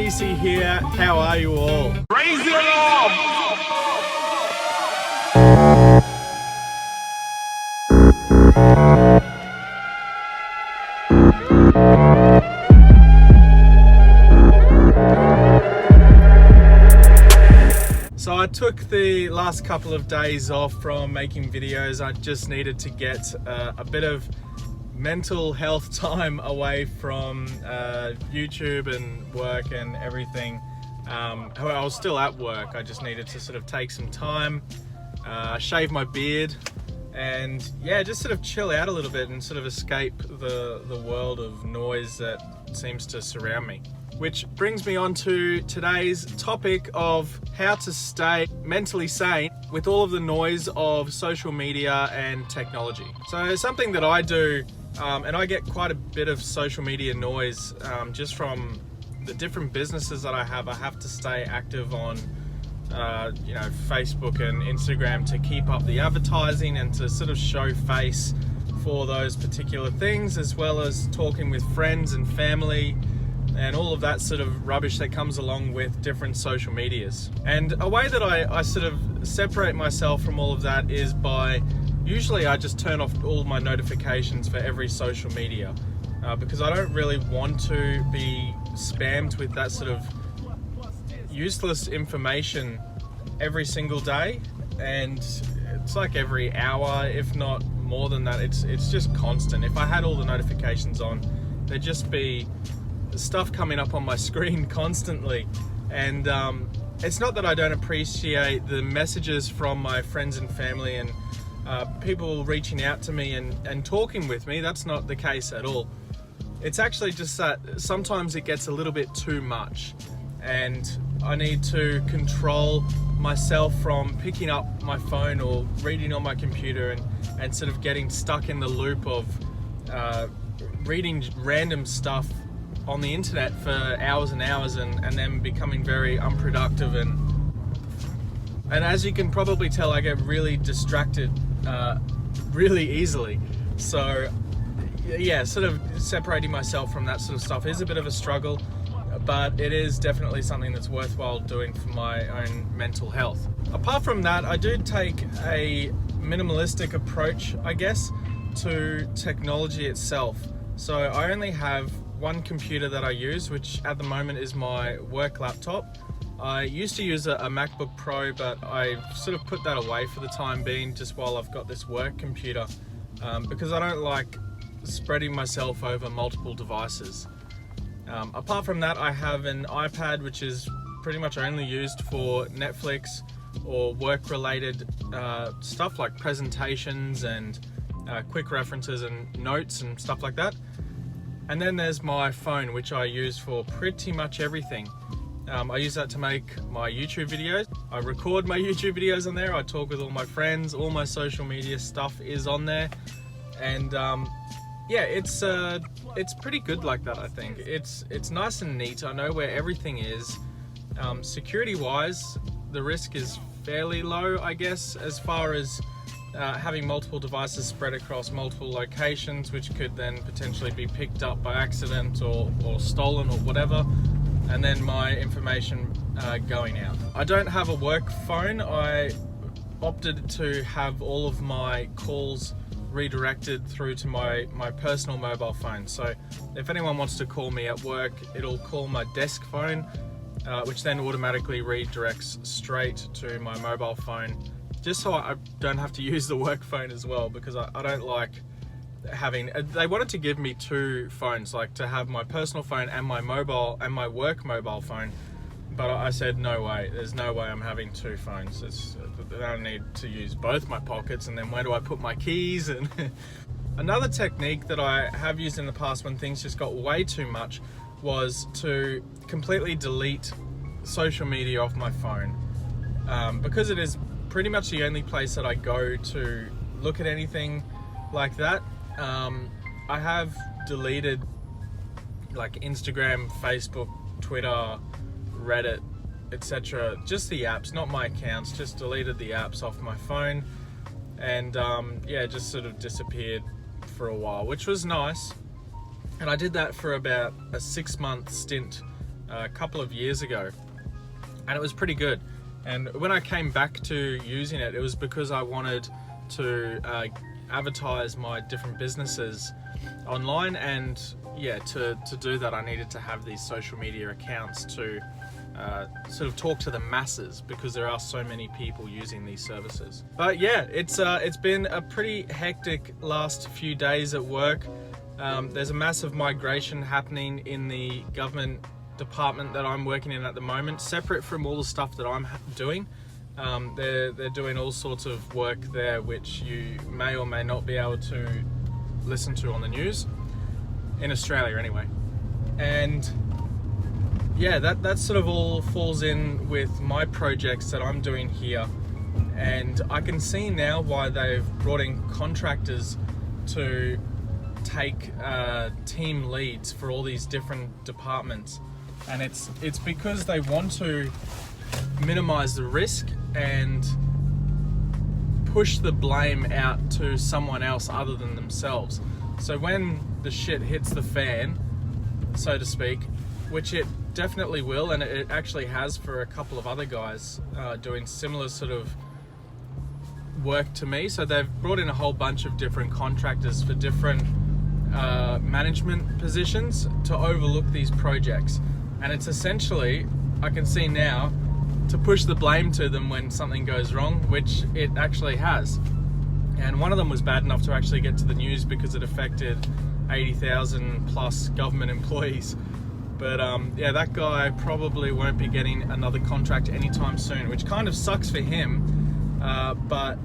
DC here. How are you all? Raise it up! So I took the last couple of days off from making videos. I just needed to get a bit of mental health time away from YouTube and work and everything. However, I was still at work. I just needed to sort of take some time, shave my beard, and yeah, just sort of chill out a little bit and sort of escape the world of noise that seems to surround me. Which brings me on to today's topic of how to stay mentally sane with all of the noise of social media and technology. So something that I do, and I get quite a bit of social media noise just from the different businesses that I have to stay active on Facebook and Instagram to keep up the advertising and to sort of show face for those particular things, as well as talking with friends and family and all of that sort of rubbish that comes along with different social medias. And a way that I sort of separate myself from all of that is by, usually I just turn off all my notifications for every social media because I don't really want to be spammed with that sort of useless information every single day. And it's like every hour, if not more than that. It's just constant. If I had all the notifications on, there'd just be stuff coming up on my screen constantly. And it's not that I don't appreciate the messages from my friends and family and people reaching out to me and talking with me. That's not the case at all. It's actually just that sometimes it gets a little bit too much, and I need to control myself from picking up my phone or reading on my computer and sort of getting stuck in the loop of reading random stuff on the internet for hours and hours and then becoming very unproductive. And as you can probably tell, I get really distracted really easily. So yeah, sort of separating myself from that sort of stuff is a bit of a struggle, but it is definitely something that's worthwhile doing for my own mental health. Apart from that, I do take a minimalistic approach, I guess, to technology itself. So I only have one computer that I use, which at the moment is my work laptop. I used to use a MacBook Pro, but I sort of put that away for the time being, just while I've got this work computer, because I don't like spreading myself over multiple devices. Apart from that, I have an iPad, which is pretty much only used for Netflix or work-related stuff like presentations and quick references and notes and stuff like that. And then there's my phone, which I use for pretty much everything. I use that to make my YouTube videos. I record my YouTube videos on there. I talk with all my friends. All my social media stuff is on there. And yeah, it's pretty good like that, I think. It's nice and neat. I know where everything is. Security-wise, the risk is fairly low, I guess, as far as having multiple devices spread across multiple locations, which could then potentially be picked up by accident or stolen or whatever, and then my information going out. I don't have a work phone. I opted to have all of my calls redirected through to my personal mobile phone. So if anyone wants to call me at work, it'll call my desk phone, which then automatically redirects straight to my mobile phone, just so I don't have to use the work phone as well, because I don't like having, they wanted to give me two phones, like to have my personal phone and my mobile and my work mobile phone, but I said no way, there's no way I'm having two phones. I don't need to use both my pockets, and then where do I put my keys? And another technique that I have used in the past when things just got way too much was to completely delete social media off my phone, because it is pretty much the only place that I go to look at anything like that. I have deleted like Instagram, Facebook, Twitter, Reddit, etc. Just the apps, not my accounts, just deleted the apps off my phone, and yeah, just sort of disappeared for a while, which was nice. And I did that for about a 6-month stint a couple of years ago, and it was pretty good. And when I came back to using it, it was because I wanted to advertise my different businesses online, and yeah, to do that I needed to have these social media accounts to sort of talk to the masses, because there are so many people using these services. But yeah, it's been a pretty hectic last few days at work. There's a massive migration happening in the government department that I'm working in at the moment, separate from all the stuff that I'm doing. They're doing all sorts of work there which you may or may not be able to listen to on the news, in Australia anyway. And yeah, that sort of all falls in with my projects that I'm doing here, and I can see now why they've brought in contractors to take team leads for all these different departments. And it's because they want to minimize the risk and push the blame out to someone else other than themselves. So when the shit hits the fan, so to speak, which it definitely will, and it actually has for a couple of other guys doing similar sort of work to me. So they've brought in a whole bunch of different contractors for different management positions to overlook these projects. And it's essentially, I can see now, to push the blame to them when something goes wrong, which it actually has. And one of them was bad enough to actually get to the news because it affected 80,000 plus government employees. But yeah, that guy probably won't be getting another contract anytime soon, which kind of sucks for him. But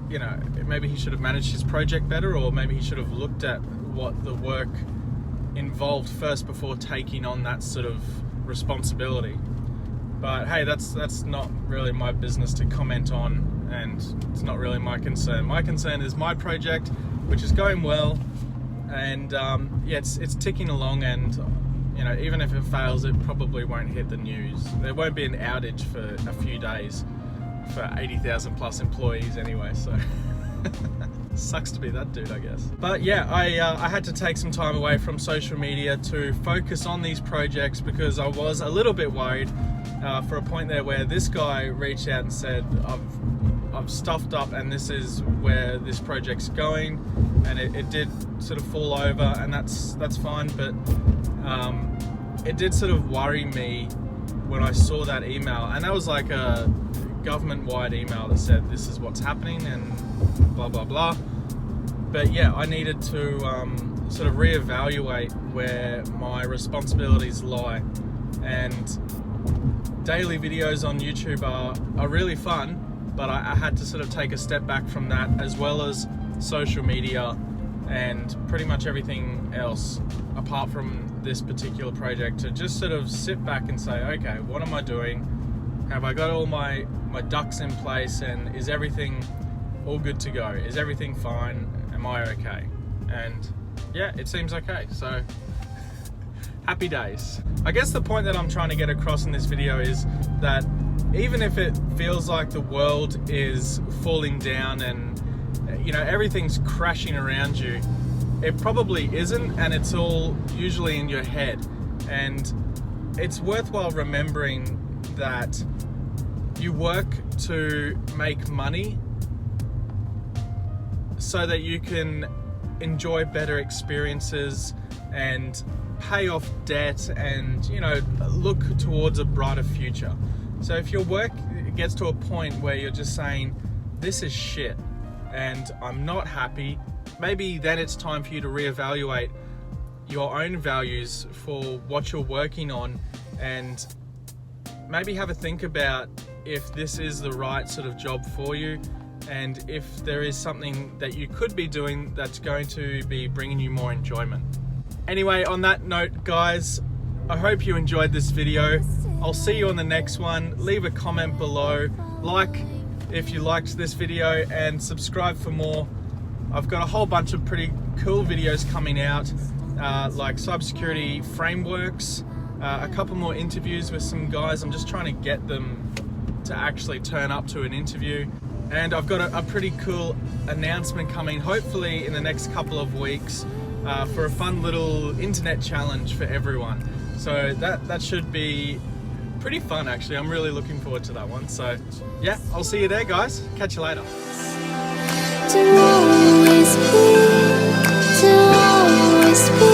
you know, maybe he should have managed his project better, or maybe he should have looked at what the work involved first before taking on that sort of responsibility. But hey, that's not really my business to comment on, and it's not really my concern. My concern is my project, which is going well, and yeah, it's ticking along, and you know, even if it fails, it probably won't hit the news. There won't be an outage for a few days for 80,000 plus employees anyway, so sucks to be that dude, I guess. But yeah, I had to take some time away from social media to focus on these projects, because I was a little bit worried for a point there where this guy reached out and said, I've stuffed up and this is where this project's going, and it did sort of fall over, and that's fine, but it did sort of worry me when I saw that email, and that was like a government-wide email that said this is what's happening and blah blah blah. But yeah, I needed to sort of reevaluate where my responsibilities lie, and daily videos on YouTube are really fun, but I had to sort of take a step back from that, as well as social media and pretty much everything else apart from this particular project, to just sort of sit back and say, okay, what am I doing? Have I got all my ducks in place, and is everything all good to go? Is everything fine? Am I okay? And yeah, it seems okay, so happy days. I guess the point that I'm trying to get across in this video is that even if it feels like the world is falling down and you know, everything's crashing around you, it probably isn't, and it's all usually in your head. And it's worthwhile remembering that you work to make money so that you can enjoy better experiences and pay off debt, and you know, look towards a brighter future. So if your work gets to a point where you're just saying, this is shit and I'm not happy, maybe then it's time for you to reevaluate your own values for what you're working on, and maybe have a think about if this is the right sort of job for you, and if there is something that you could be doing that's going to be bringing you more enjoyment. Anyway, on that note, guys, I hope you enjoyed this video. I'll see you on the next one. Leave a comment below, like if you liked this video, and subscribe for more. I've got a whole bunch of pretty cool videos coming out, like cybersecurity frameworks, a couple more interviews with some guys. I'm just trying to get them to actually turn up to an interview. And I've got a pretty cool announcement coming, hopefully in the next couple of weeks, for a fun little internet challenge for everyone. So that should be pretty fun actually. I'm really looking forward to that one. So yeah, I'll see you there guys. Catch you later. To always be